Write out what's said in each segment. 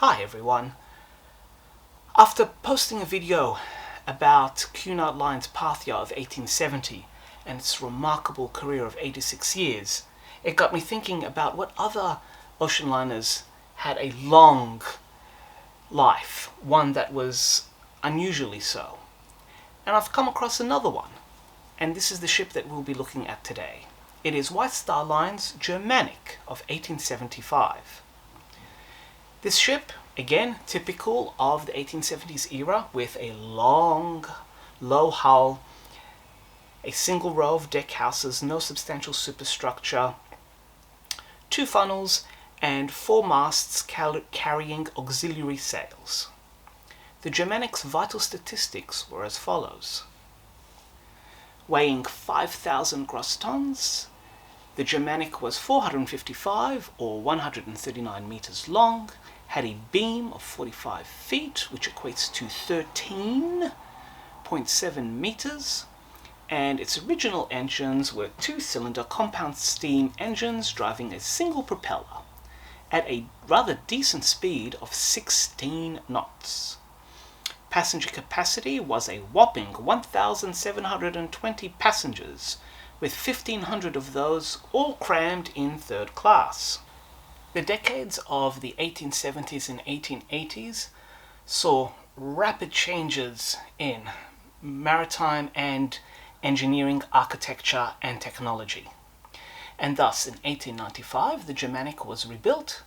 Hi everyone. After posting a video about Cunard Line's path yacht of 1870 and its remarkable career of 86 years, it got me thinking about what other ocean liners had a long life, one that was unusually so. And I've come across another one, and this is the ship that we'll be looking at today. It is White Star Line's Germanic of 1875. This ship, again, typical of the 1870s era, with a long, low hull, a single row of deck houses, no substantial superstructure, 2 funnels, and 4 masts carrying auxiliary sails. The Germanic's vital statistics were as follows. Weighing 5,000 gross tons, the Germanic was 455 or 139 meters long, had a beam of 45 feet, which equates to 13.7 meters, and its original engines were 2-cylinder compound steam engines driving a single propeller at a rather decent speed of 16 knots. Passenger capacity was a whopping 1,720 passengers, with 1,500 of those all crammed in third class. The decades of the 1870s and 1880s saw rapid changes in maritime and engineering, architecture and technology. And thus, in 1895, the Germanic was rebuilt,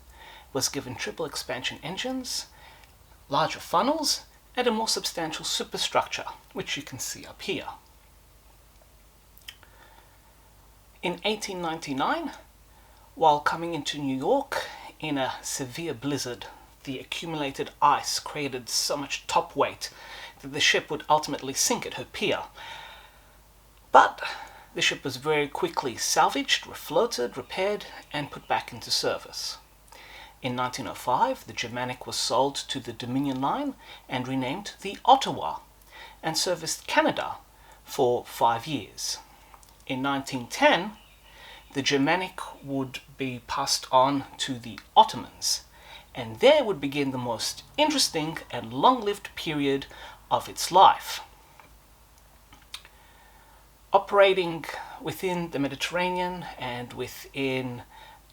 was given triple expansion engines, larger funnels, and a more substantial superstructure, which you can see up here. In 1899, while coming into New York in a severe blizzard, the accumulated ice created so much top weight that the ship would ultimately sink at her pier. But the ship was very quickly salvaged, refloated, repaired, and put back into service. In 1905, the Germanic was sold to the Dominion Line and renamed the Ottawa, and serviced Canada for 5 years. In 1910, the Germanic would be passed on to the Ottomans, and there would begin the most interesting and long-lived period of its life. Operating within the Mediterranean and within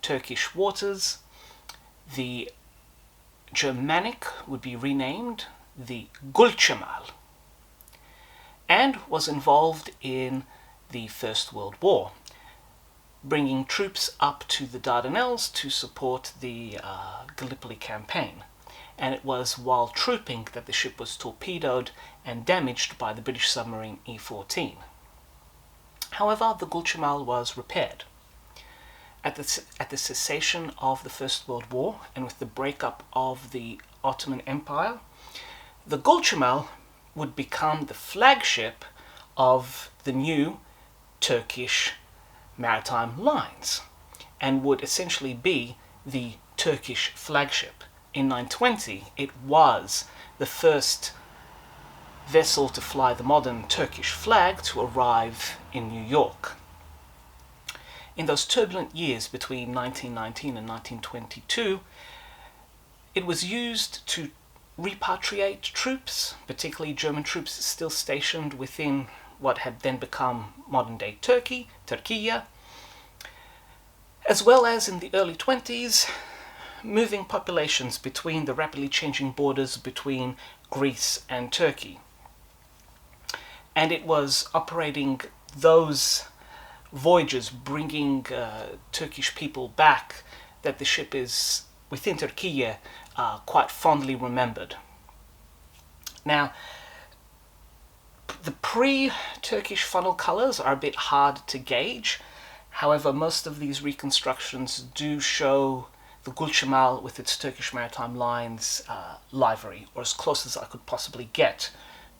Turkish waters, the Germanic would be renamed the Gulcemal and was involved in the First World War, bringing troops up to the Dardanelles to support the Gallipoli campaign. And it was while trooping that the ship was torpedoed and damaged by the British submarine E-14. However, the Gulcemal was repaired. At the cessation of the First World War and with the breakup of the Ottoman Empire, the Gulcemal would become the flagship of the new Turkish maritime lines and would essentially be the Turkish flagship. In 1920, it was the first vessel to fly the modern Turkish flag to arrive in New York. In those turbulent years between 1919 and 1922, it was used to repatriate troops, particularly German troops still stationed within what had then become modern-day Turkey, as well as in the early 20s, moving populations between the rapidly changing borders between Greece and Turkey. And it was operating those voyages, bringing Turkish people back, that the ship is, within Turkey, quite fondly remembered. Now, the pre-Turkish funnel colors are a bit hard to gauge. However, most of these reconstructions do show the Gulcemal with its Turkish Maritime Lines livery, or as close as I could possibly get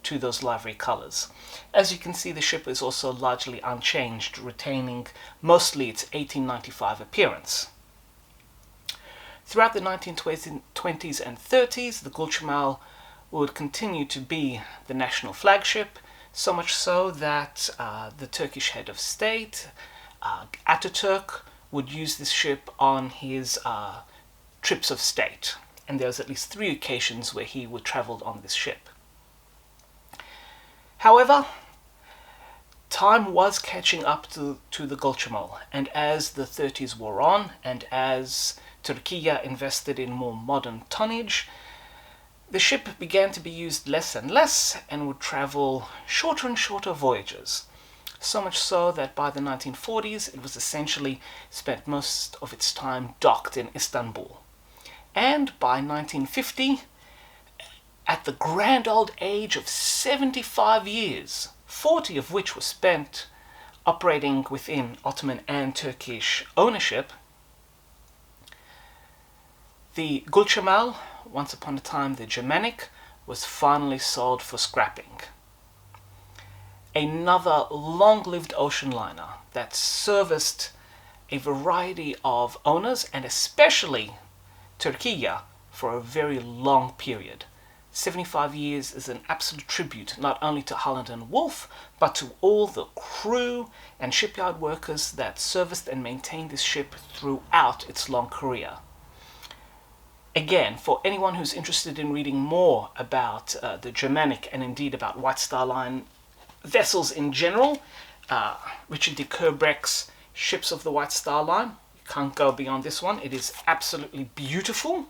to those livery colors. As you can see, the ship is also largely unchanged, retaining mostly its 1895 appearance. Throughout the 1920s and 30s, the Gulcemal would continue to be the national flagship, so much so that the Turkish head of state, Ataturk, would use this ship on his trips of state. and there was at least 3 occasions where he would travel on this ship. However, time was catching up to the Gulchamel, and as the 30s wore on, and as Turkey invested in more modern tonnage, the ship began to be used less and less and would travel shorter and shorter voyages. So much so that by the 1940s it was essentially spent most of its time docked in Istanbul. And by 1950, at the grand old age of 75 years, 40 of which were spent operating within Ottoman and Turkish ownership, the Gulchamel, once upon a time the Germanic, was finally sold for scrapping. Another long-lived ocean liner that serviced a variety of owners, and especially Turkey, for a very long period. 75 years is an absolute tribute not only to Holland and Wolff, but to all the crew and shipyard workers that serviced and maintained this ship throughout its long career. Again, for anyone who's interested in reading more about the Germanic and indeed about White Star Line vessels in general, Richard de Kerbrecht's Ships of the White Star Line, you can't go beyond this one. It is absolutely beautiful.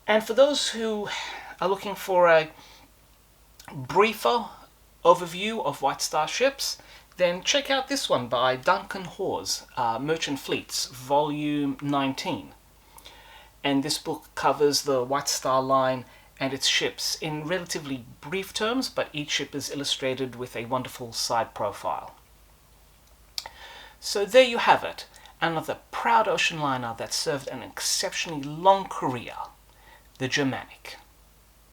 And for those who are looking for a briefer overview of White Star ships, then check out this one by Duncan Hawes, Merchant Fleets, Volume 19. And this book covers the White Star Line and its ships in relatively brief terms, but each ship is illustrated with a wonderful side profile. So there you have it, another proud ocean liner that served an exceptionally long career, the Germanic.